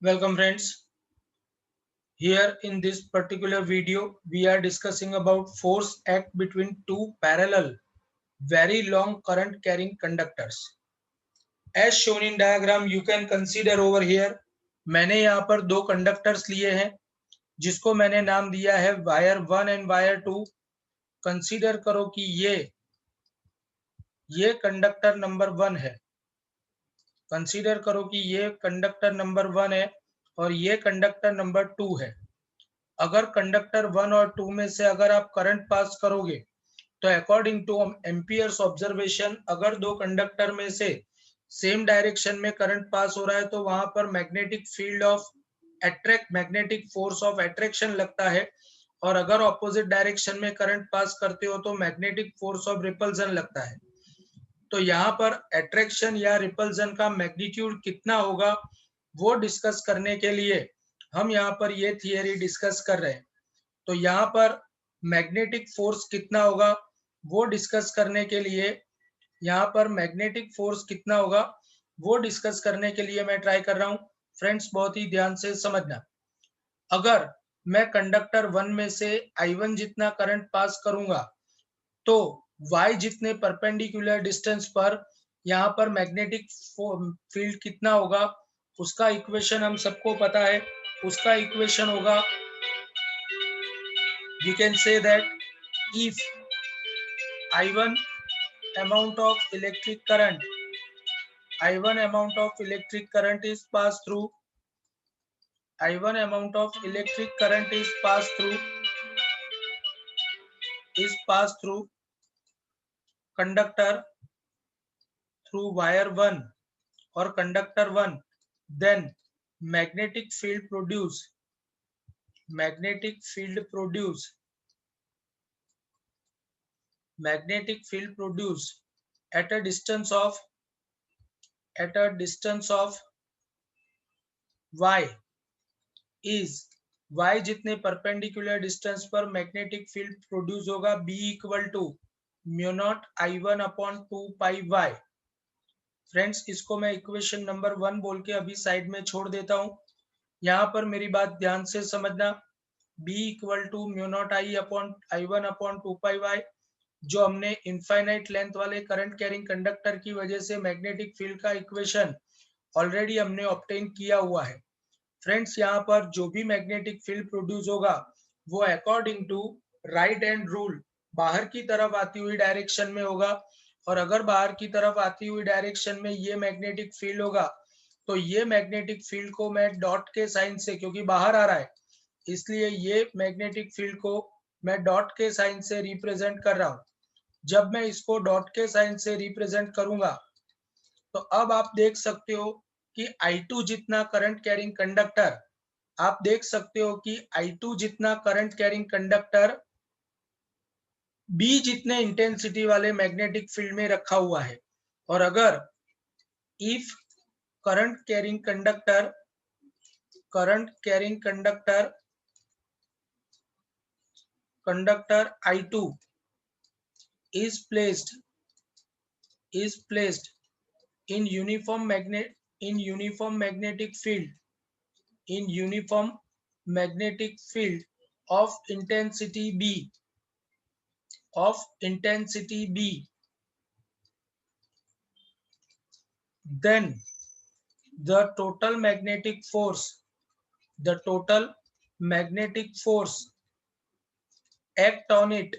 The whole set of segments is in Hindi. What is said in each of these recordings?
Welcome friends. Here in this particular video, we are discussing about force act between two parallel, very long current carrying conductors. As shown in diagram, you can consider over here, मैंने यहाँ पर दो कंडक्टर्स लिए हैं जिसको मैंने नाम दिया है वायर 1 एंड वायर 2. कंसीडर करो कि ये कंडक्टर नंबर 1 है. कंसीडर करो कि ये कंडक्टर नंबर 1 है और ये कंडक्टर नंबर 2 है. अगर कंडक्टर 1 और 2 में से अगर आप करंट पास करोगे तो अकॉर्डिंग टू एम्पियर्स ऑब्जर्वेशन, अगर दो कंडक्टर में से सेम डायरेक्शन में करंट पास हो रहा है तो वहां पर magnetic field of magnetic force of attraction लगता है, और अगर ऑपोजिट डायरेक्शन में करंट पास करते हो तो मैग्नेटिक फोर्स ऑफ रिपल्जन लगता है. तो यहाँ पर अट्रैक्शन या रिपल्जन का मैग्नीट्यूड कितना होगा वो डिस्कस करने के लिए हम यहाँ पर ये थियरी डिस्कस कर रहे हैं. तो यहाँ पर मैग्नेटिक फोर्स कितना होगा वो डिस्कस करने के लिए यहाँ पर मैग्नेटिक फोर्स कितना होगा वो डिस्कस करने के लिए मैं ट्राई कर रहा हूँ. फ्रेंड्स, बहुत ही ध्यान से समझना. अगर मैं कंडक्टर 1 में से I1 जितना करंट पास करूंगा तो y जितने परपेंडिकुलर डिस्टेंस पर यहाँ पर मैग्नेटिक फील्ड कितना होगा उसका इक्वेशन हम सबको पता है. उसका इक्वेशन होगा, we can say that if I1 amount of electric current is passed through I1 amount of electric current is passed through conductor through wire 1 or conductor 1, then magnetic field produce at a distance of y is y जितने परपेंडिकुलर डिस्टेंस पर मैग्नेटिक फील्ड प्रोड्यूस होगा B equal to mu naught I1 upon 2 pi y. Friends, इसको मैं इक्वेशन नंबर 1 बोल के अभी साइड में छोड़ देता हूं. यहाँ पर मेरी बात ध्यान से समझना. B equal to mu naught I1 upon 2 pi y, जो हमने इनफाइनाइट लेंथ वाले करंट कैरिंग कंडक्टर की वजह से मैग्नेटिक फील्ड का इक्वेशन ऑलरेडी हमने ऑब्टेन किया हुआ है. फ्रेंड्स, यहाँ पर जो भी मैग्नेटिक फील्ड प्रोड्यूस होगा वो according to right hand rule बाहर की तरफ आती हुई डायरेक्शन में होगा, और अगर बाहर की तरफ आती हुई डायरेक्शन में ये मैग्नेटिक फील्ड होगा तो ये मैग्नेटिक फील्ड को मैं डॉट के साइन से, क्योंकि बाहर आ रहा है इसलिए ये मैग्नेटिक फील्ड को मैं डॉट के साइन से रिप्रेजेंट कर रहा हूं. जब मैं इसको डॉट के साइन से रिप्रेजेंट करूंगा तो अब आप देख सकते हो कि I2 जितना करंट कैरिंग कंडक्टर, आप देख सकते हो कि I2 जितना करंट कैरिंग कंडक्टर B जितने इंटेंसिटी वाले मैग्नेटिक फील्ड में रखा हुआ है. और अगर if current carrying conductor I2 is placed in uniform magnetic field of intensity B, then the total magnetic force act on it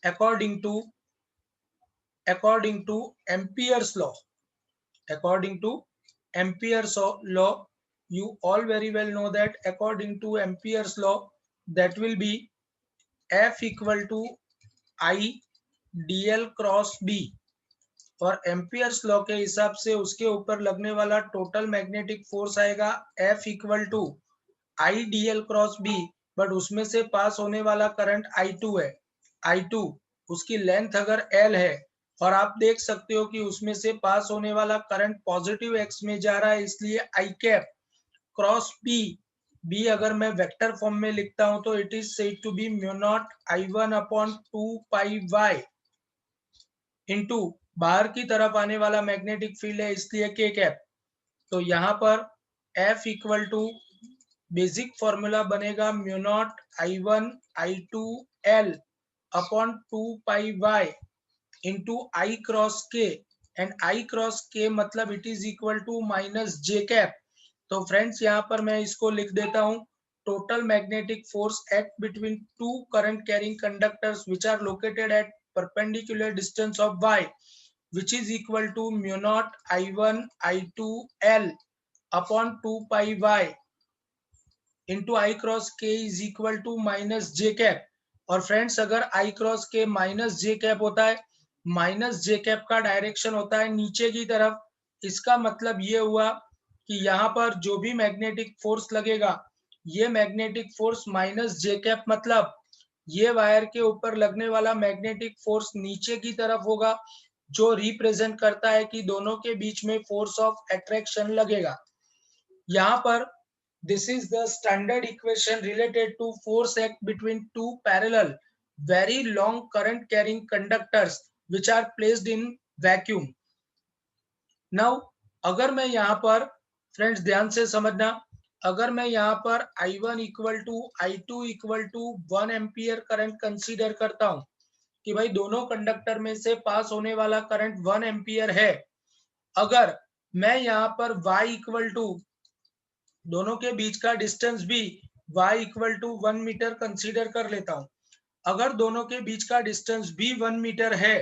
according to Ampere's law. You all very well know that according to Ampere's law, that will be F equal to I dl cross B, और एम्पियर्स लॉ के हिसाब से उसके ऊपर लगने वाला टोटल मैग्नेटिक फोर्स आएगा F equal to I dl cross B, but उसमें से पास होने वाला करंट I2 है. I2 उसकी लेंथ अगर L है और आप देख सकते हो कि उसमें से पास होने वाला करंट पॉजिटिव एक्स में जा रहा है, इसलिए I कैप क्रॉस B अगर मैं वेक्टर फॉर्म में लिखता हूं तो it is said to be mu naught I1 upon 2 pi y into बाहर की तरफ आने वाला मैग्नेटिक फील्ड है, इसलिए के कैप। तो यहाँ पर F equal to basic formula बनेगा mu naught I1 I2 L upon 2 pi y into I cross K, and I cross K मतलब it is equal to minus J cap. तो फ्रेंड्स यहाँ पर मैं इसको लिख देता हूँ, total magnetic force act between two current carrying conductors which are located at perpendicular distance of y which is equal to mu naught I1 I2 L upon 2 pi y into I cross k is equal to minus j cap। और फ्रेंड्स अगर I क्रॉस के माइनस जे कैप होता है, माइनस जे कैप का डायरेक्शन होता है नीचे की तरफ, इसका मतलब ये हुआ कि यहाँ पर जो भी मैग्नेटिक फोर्स लगेगा, ये magnetic force minus J cap मतलब ये वायर के ऊपर लगने वाला मैग्नेटिक फोर्स नीचे की तरफ होगा, जो रिप्रेजेंट करता है कि दोनों के बीच में फोर्स ऑफ अट्रैक्शन लगेगा। यहाँ पर this is the standard equation related to force act between two parallel very long current carrying conductors which are placed in vacuum। now अगर मैं यहाँ पर फ्रेंड्स ध्यान से समझना, अगर मैं यहाँ पर I1 equal to I2 equal to 1 ampere current consider करता हूँ कि भाई दोनों कंडक्टर में से पास होने वाला करंट 1 एम्पियर है, अगर मैं यहाँ पर y इक्वल टू दोनों के बीच का डिस्टेंस भी y equal to 1 metre consider कर लेता हूं, अगर दोनों के बीच का डिस्टेंस भी 1 मीटर है,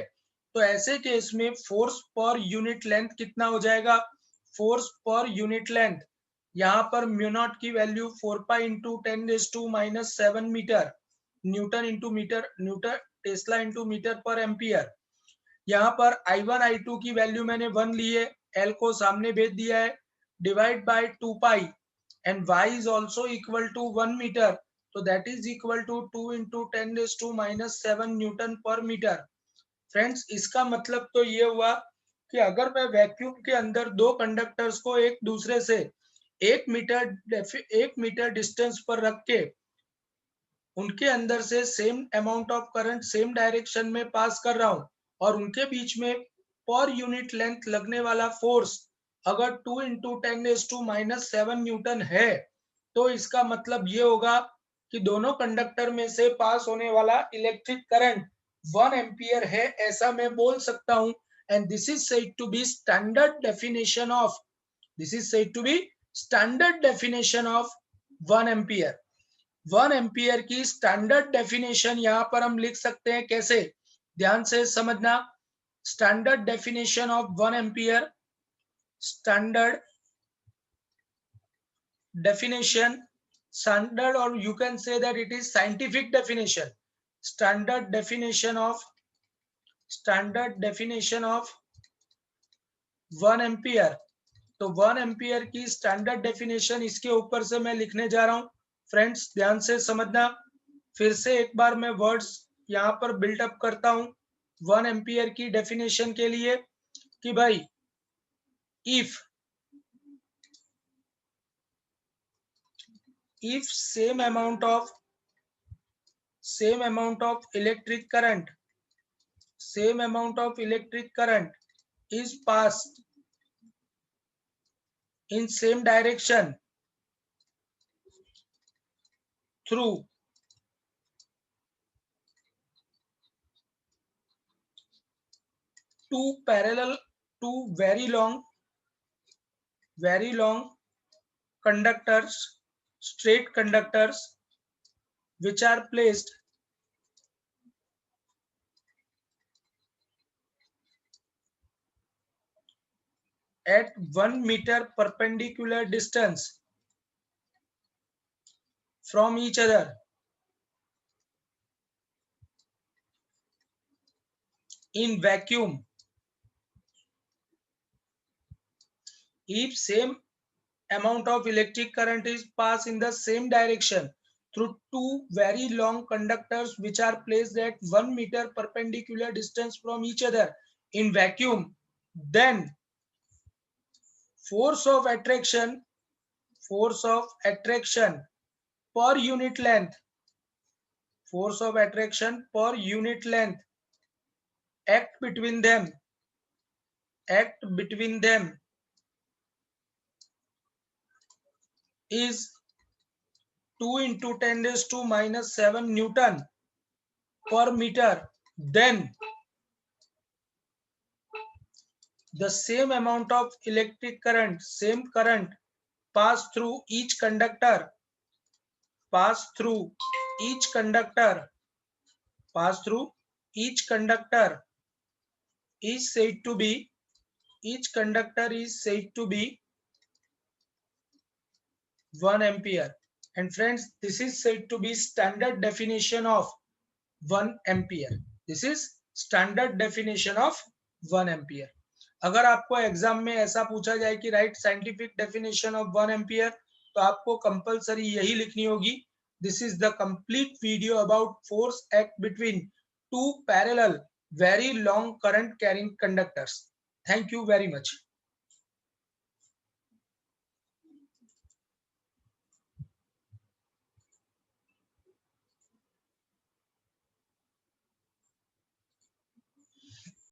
तो ऐसे केस में फोर्स पर यूनिट लेंथ कितना हो जाएगा, फोर्स पर यूनिट लेंथ यहाँ पर म्यू नॉट की value 4 pi into 10⁻⁻⁷ metre newton into metre newton tesla into metre per ampere. यहाँ पर I1 I2 की वैल्यू मैंने 1 ली है, L को सामने भेज दिया है, divide by 2 pi and y is also equal to 1 meter, so that is equal to 2 into 10⁻⁻⁷ Newton पर मीटर। फ्रेंड्स इसका मतलब तो ये हुआ कि अगर मैं वैक्यूम के अंदर दो कंडक्टर्स को एक दूसरे से 1 मीटर डिस्टेंस पर रख के उनके अंदर से same amount of current same direction में पास कर रहा हूं, और उनके बीच में पर यूनिट लेंथ लगने वाला फोर्स अगर 2 इंटू 10⁻⁻⁷ न्यूटन है, तो इसका मतलब ये होगा कि दोनों कंडक्टर में से पास होने वाला इलेक्ट्रिक करंट 1 एम्पियर है, ऐसा मैं बोल सकता हूं। And this is said to be standard definition of, this is said to be standard definition of 1 ampere. 1 ampere की स्टैंडर्ड डेफिनेशन यहाँ पर हम लिख सकते हैं कैसे, ध्यान से समझना। Standard definition of 1 ampere, standard definition, standard, or you can say that it is scientific definition, standard definition of 1 ampere. तो 1 एम्पियर की स्टैंडर्ड डेफिनेशन इसके ऊपर से मैं लिखने जा रहा हूं, फ्रेंड्स ध्यान से समझना। फिर से एक बार मैं वर्ड्स यहाँ पर बिल्डअप करता हूं 1 एम्पियर की डेफिनेशन के लिए कि भाई if same amount of electric current is passed in same direction through two very long conductors, straight conductors, which are placed at 1 meter perpendicular distance from each other in vacuum, if same amount of electric current is passed in the same direction through two very long conductors which are placed at 1 meter perpendicular distance from each other in vacuum, then force of attraction per unit length act between them act between them is 2 into 10 raised to minus 7 Newton per meter, then the same amount of electric current, same current pass through each conductor, pass through each conductor, pass through each conductor is said to be, each conductor is said to be 1 ampere. And friends, this is said to be standard definition of 1 ampere. This is standard definition of 1 ampere. अगर आपको एग्जाम में ऐसा पूछा जाए कि right scientific definition of 1 ampere, तो आपको कंपलसरी यही लिखनी होगी, this is the complete video about force act between to parallel very long current carrying conductors. Thank you very much.